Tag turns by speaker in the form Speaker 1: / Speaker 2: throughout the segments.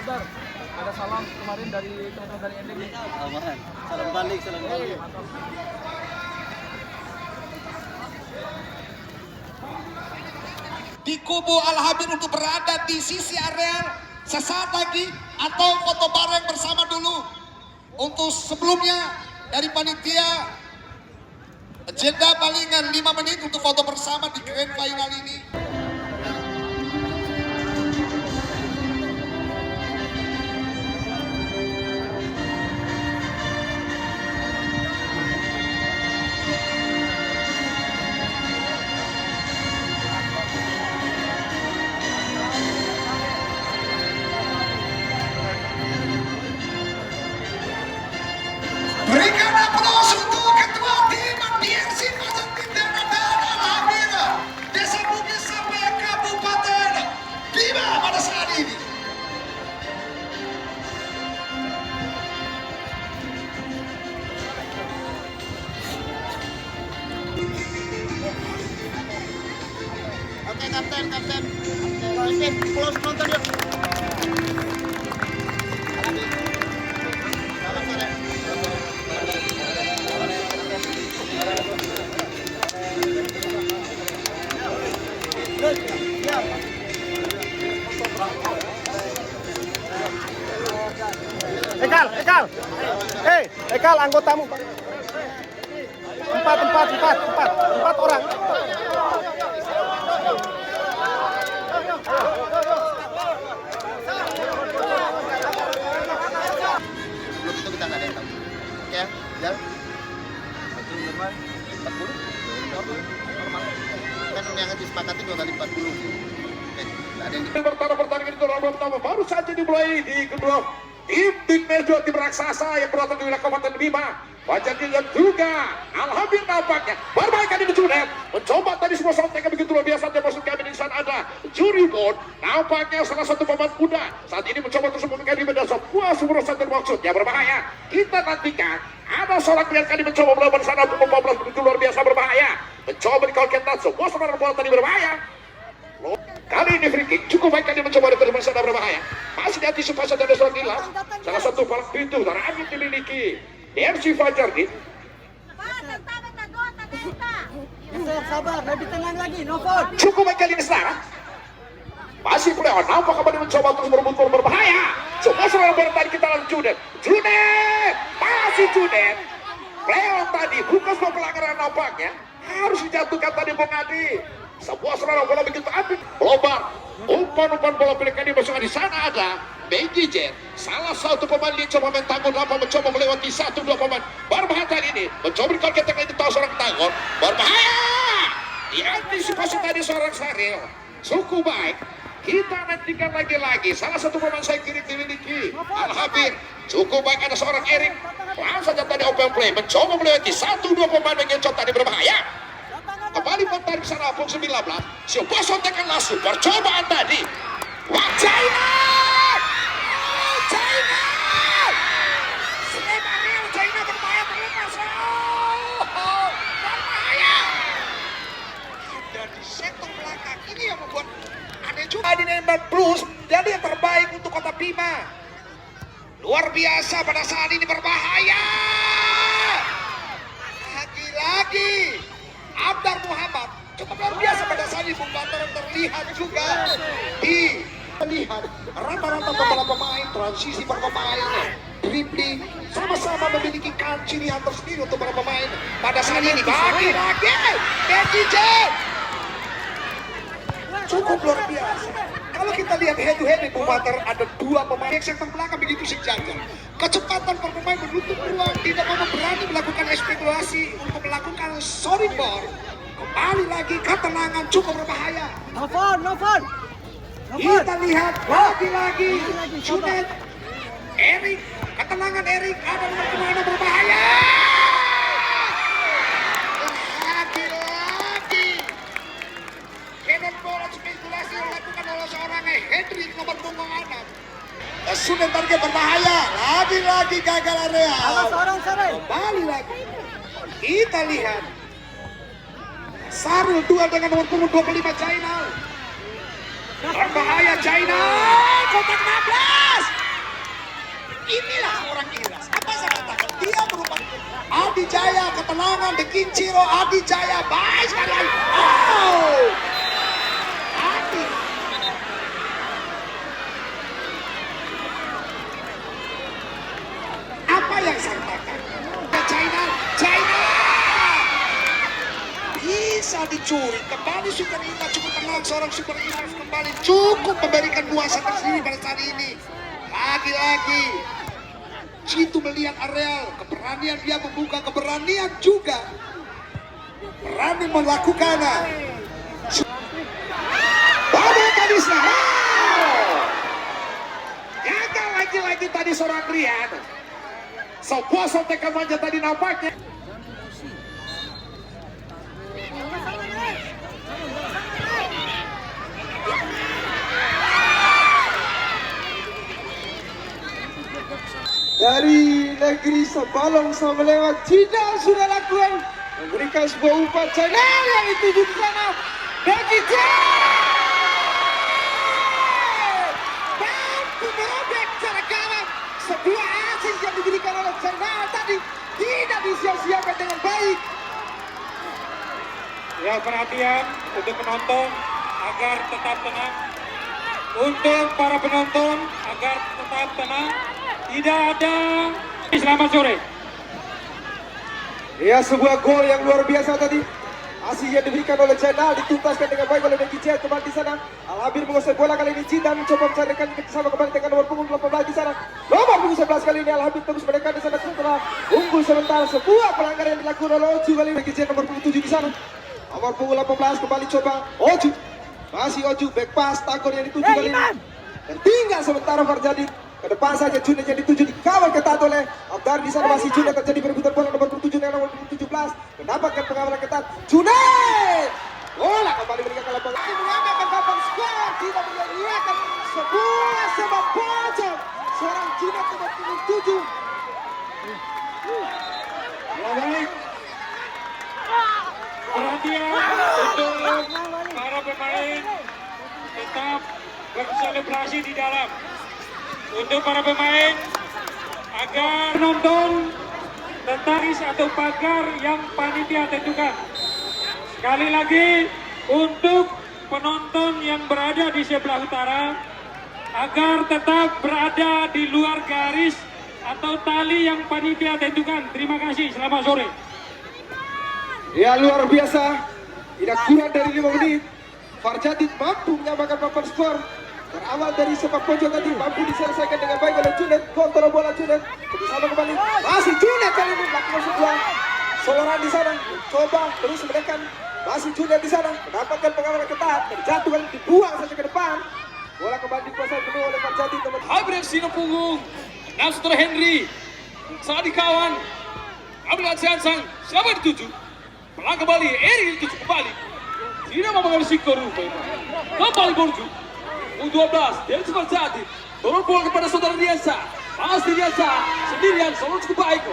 Speaker 1: Abdar, ada salam kemarin dari teman-teman dari ND nih.
Speaker 2: Aman. Salam balik, salam balik.
Speaker 1: Mantap.
Speaker 3: Di kubu Al-Habib untuk berada di sisi area sesaat lagi atau foto bareng bersama dulu. Untuk sebelumnya dari panitia jeda palingan 5 menit untuk foto bersama di grand final ini. Berikan aplaus untuk ketua tim DRC Fajar Pindana dan Al-Habib Desa Bugis sampai Kabupaten Bima pada saat ini.
Speaker 2: Oke, kapten. Close nonton yuk.
Speaker 1: Ekal anggotamu. Empat orang.
Speaker 2: Belum itu kita nggak ada yang tahu. Oke ya, jalan. 40? Normal. Kan yang disepakati 2 kali 40. Oke, nggak ada yang
Speaker 3: Pertandingan itu round pertama baru saja dimulai di kedua tim Merjo, tim raksasa yang berasal dari wilayah Kabupaten Bima. Fajar dan juga Al-Habib nampaknya berbaikan di Junet mencoba tadi semua sontek begitu luar biasa. Dan maksud kami di sana ada Juri Bon, nampaknya salah satu pemain muda saat ini mencoba terus memiliki dan sebuah sumber satu maksudnya berbahaya. Kita nantikan ada seorang pilihan kali mencoba melawan sana 14 begitu luar biasa berbahaya, mencoba di kalketan semua serangan bola tadi berbahaya. Kali ini free kick cukup baik kali mencoba dari sana berbahaya, masih diantisipasi dari seorang Gilas, salah satu palang pintu terakhir dimiliki DRC Fajar nih.
Speaker 1: Sabar, lebih tenang lagi, Novon.
Speaker 3: Cukup baik kali ini sekarang. Masih playoff, nampak kembali mencoba terus merebut bola berbahaya. Semua serangan bola tadi kita lawan Junet, masih Junet. Playoff tadi bukan sebuah pelanggaran nampaknya, harus dijatuhkan tadi Bung Adi. Sebuah serangan bola begitu ambil lombar, umpan bola pilihan di masuk di sana ada Benji Jet, salah satu pemain yang coba main tanggung dapat mencoba melewati 1-2 pemain berbahaya tadi ini, mencoba kalau kita itu tahu seorang tanggung berbahaya, diantisipasi tadi seorang Saril, cukup baik. Kita nantikan lagi salah satu pemain saya kiri dimiliki Al-Habib, cukup baik ada seorang Erik, langsung saja tadi open play mencoba melewati 1-2 pemain yang tadi berbahaya. Kembali menarik sana pun 19. Sebuah sontekan langsung percobaan tadi. Wah, China! China berbahaya terlepas. Berbahaya. Ada di sektor belakang ini yang membuat aneh juga di Nemban Plus. Jadi yang terbaik untuk Kota Bima. Luar biasa pada saat ini berbahaya. Lagi-lagi Abdar Muhammad cukup luar biasa pada saat ini pembataran terlihat juga di melihat rata-rata beberapa pemain transisi para pemain dribbling sama-sama memiliki ciri yang tersendiri untuk para pemain pada saat ini. Lagi DJ cukup luar biasa. Kalau kita lihat head to head di Bumater ada 2 pemain yang terbelakang begitu sejajar. Kecepatan para pemain menutup ruang, tidak mau berani melakukan spekulasi untuk melakukan sorry ball. Kembali lagi ketenangan cukup berbahaya.
Speaker 1: Novon.
Speaker 3: Kita lihat lagi Junet, Erik, ketenangan Erik ada nomor kemana berbahaya. Lagi Kenon bola spekulasi yang dilakukan oleh seorang Hendrik nomor punggung 6. Sudah target berbahaya, lagi gagal area. Kembali lagi. Kita lihat Sarul duel dengan nomor punggung 25 Jainal. Berbahaya China. Kotak 16. Inilah orang Iras. Apa saya katakan? Dia merupakan Adi Jaya, ketenangan The Kinchiro Adi Jaya. Baik sekali lagi. Oh. Adi. Apa yang saya katakan? China. Bisa dicuri. Kembali Super Ina cukup tenang. Seorang Super Ina kembali cukup memberikan nuansa tersendiri pada saat ini. Lagi-lagi Citu melihat areal, keberanian dia membuka, keberanian juga berani melakukannya. Bapak tadi gagal lagi-lagi tadi seorang Rian. Sebuah sontekan manja tadi nampaknya.
Speaker 1: Dari negeri Sebalong sama lewat Cina sudah lakukan memberikan sebuah umpan China yang dituju di sana. Bagi mampu merobek cara kawan. Sebuah asis yang diberikan oleh China tadi tidak disia-siakan dengan baik.
Speaker 4: Ya, perhatian untuk penonton agar tetap tenang. Untuk para penonton agar tetap tenang. Tidak ada. Selamat sore.
Speaker 1: Ya, sebuah gol yang luar biasa tadi. Asis yang diberikan oleh China dituntaskan dengan baik oleh Beki Jet kembali di sana. Al-Habir menguasai bola kali ini. Cina mencoba mencarikan kerjasama kembali dengan nomor punggung 18 di sana. Nomor punggung 11 kali ini Al-Habir terus menekan di sana setelah unggul sementara. Sebuah pelanggaran yang dilakukan oleh Oju kali ini. Beki Jet nomor punggung 7 di sana. Nomor punggung 18 kembali coba Oju. Masih Oju back pass takut yang dituju kali ini. Dan tinggal sementara Farjadi. Ke depan saja Junet yang dituju dikawal ketat oleh Abdar di sana. Masih Junet terjadi perebutan bola nomor 7 dengan nomor 17 mendapatkan pengawalan ketat. Junet bola kembali berikan ke lapangan. Mengambil papan skor tidak menyediakan sebuah sebab pojok seorang Junet nomor 7.
Speaker 4: Ya, baik. Perhatian untuk para pemain tetap berselebrasi di dalam. Untuk para pemain agar nonton tentaris atau pagar yang panitia tentukan. Sekali lagi untuk penonton yang berada di sebelah utara agar tetap berada di luar garis atau tali yang panitia tentukan. Terima kasih, selamat sore.
Speaker 1: Ya, luar biasa. Tidak kurang dari 5 menit Farjadi mampu menyamakan papan skor. Berawal dari sepak pojok tadi mampu diselesaikan dengan baik oleh Junet. Kontrol bola Junet bersama kembali. Masih Junet kali ini melakukan sebuah soloran di sana. Coba terus menekan. Masih Junet di sana mendapatkan pengawalan ketat. Terjatuh dibuang saja ke depan. Bola kembali dikuasai penuh oleh Farjadi.
Speaker 5: Habib Sino punggung 6 setelah Henry saat dikawan ambil Sang siapa dituju pelan kembali Eri dituju kembali tidak mau mengambil sikor kembali Borju U12 dari Farjadi turun bola kepada saudara Riasa. Pasti Riasa sendirian selalu cukup baik.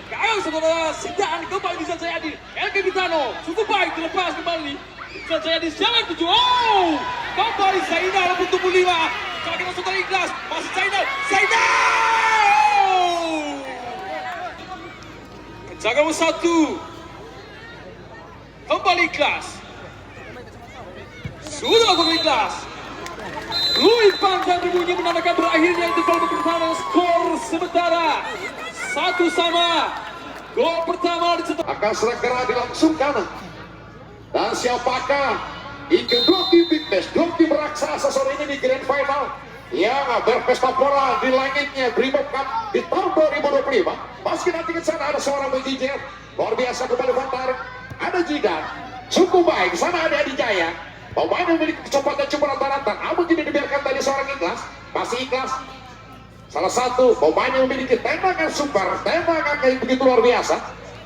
Speaker 5: Gagal saudara Sidaan kembali bisa Jayadi. Elke Bitano cukup baik terlepas kembali bisa Jayadi siapa dituju. Kembali Zainal untuk 5 Cakap saudara Ikhlas masih Zainal penjaga nomor 1 kembali Ikhlas sudah lakukan Ikhlas. Louis panjang berbunyi menandakan berakhirnya itu gol pertama. Skor sementara 1-1. Gol pertama dicetak
Speaker 3: Akan segera dilangsungkan. Dan siapakah dua tim Big Bash, dua tim raksasa sore ini di Grand Final yang berpesta bola di langitnya Brimob Cup di tahun 2025. Meski nanti ke sana ada seorang menjijer luar biasa kembali Vantar, ada Jidan cukup baik, sana ada Adi Jaya. Pemain yang memiliki kecepatan cukup rata-rata, namun tidak dibiarkan tadi seorang Ikhlas. Masih Ikhlas, salah satu pemain yang memiliki tembakan super, tembakan yang begitu luar biasa.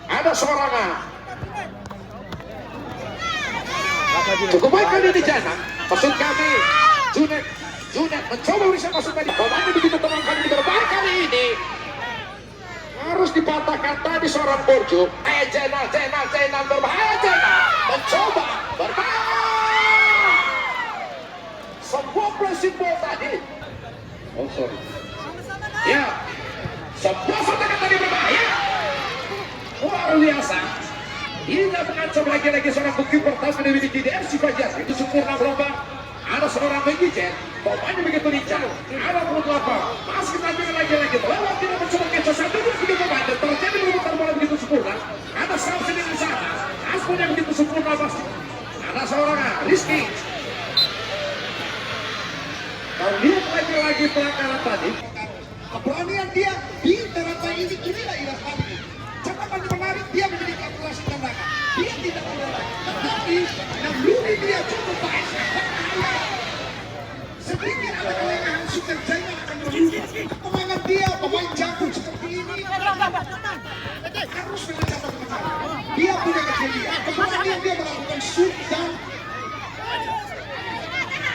Speaker 3: Ada seorang cukup baik kali ini Jana. Maksud kami Junet mencoba bisa masuk tadi. Pemain yang begitu tenang kali ini berbalik kali ini. Harus dipatahkan tadi seorang Borjo. Jana berbahaya. Jana mencoba berbahaya. penonton. Ya, sebuah serangan tadi berbahaya. Luar biasa. Hingga mengancam lagi-lagi seorang goalkeeper tampil dimiliki di FC Fajar. Itu sempurna berubah. Ada seorang mengijen, pemainnya begitu lincah. Ada penutup apa? Masih tampil lagi-lagi. Lewat tidak mencoba kecoh satu dua tiga pemain dan terjadi berputar bola begitu sempurna. Ada Samson di sana. Asmun yang begitu sempurna pasti. Ada seorang Rizky. Kau lihat lagi-lagi pelanggaran tadi.
Speaker 2: Keberanian dia di teratai inilah Irfan. Catatan menarik dia memiliki akurasi tendangan. Dia tidak menolak, tetapi naluri dia cukup baik. Sedikit ada kelengahan Sukerjaya akan berubah. Semangat dia pemain jago seperti ini harus mencatat kemenangan. Dia punya kejelian, keberanian dia melakukan shoot dan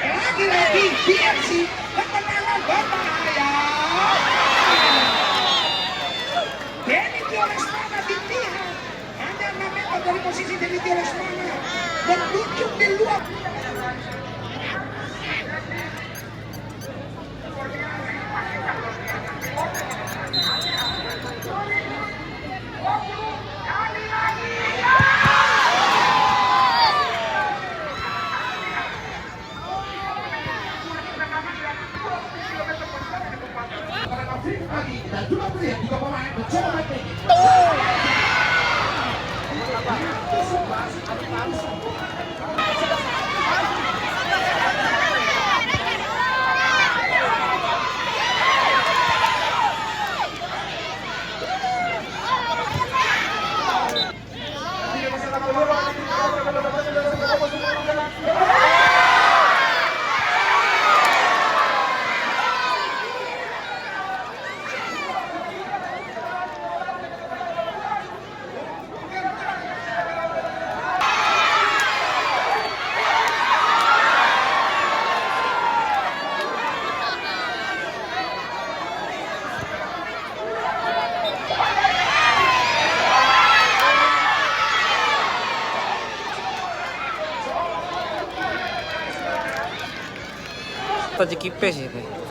Speaker 2: lagi-lagi PFC kemenangan berbahaya. Denny Lesmana dilihat hanya 6 meter dari posisi Denny Lesmana menunjuk di luar.
Speaker 3: Dan juga melihat juga pemain mencoba main.
Speaker 6: Tadi kipes itu.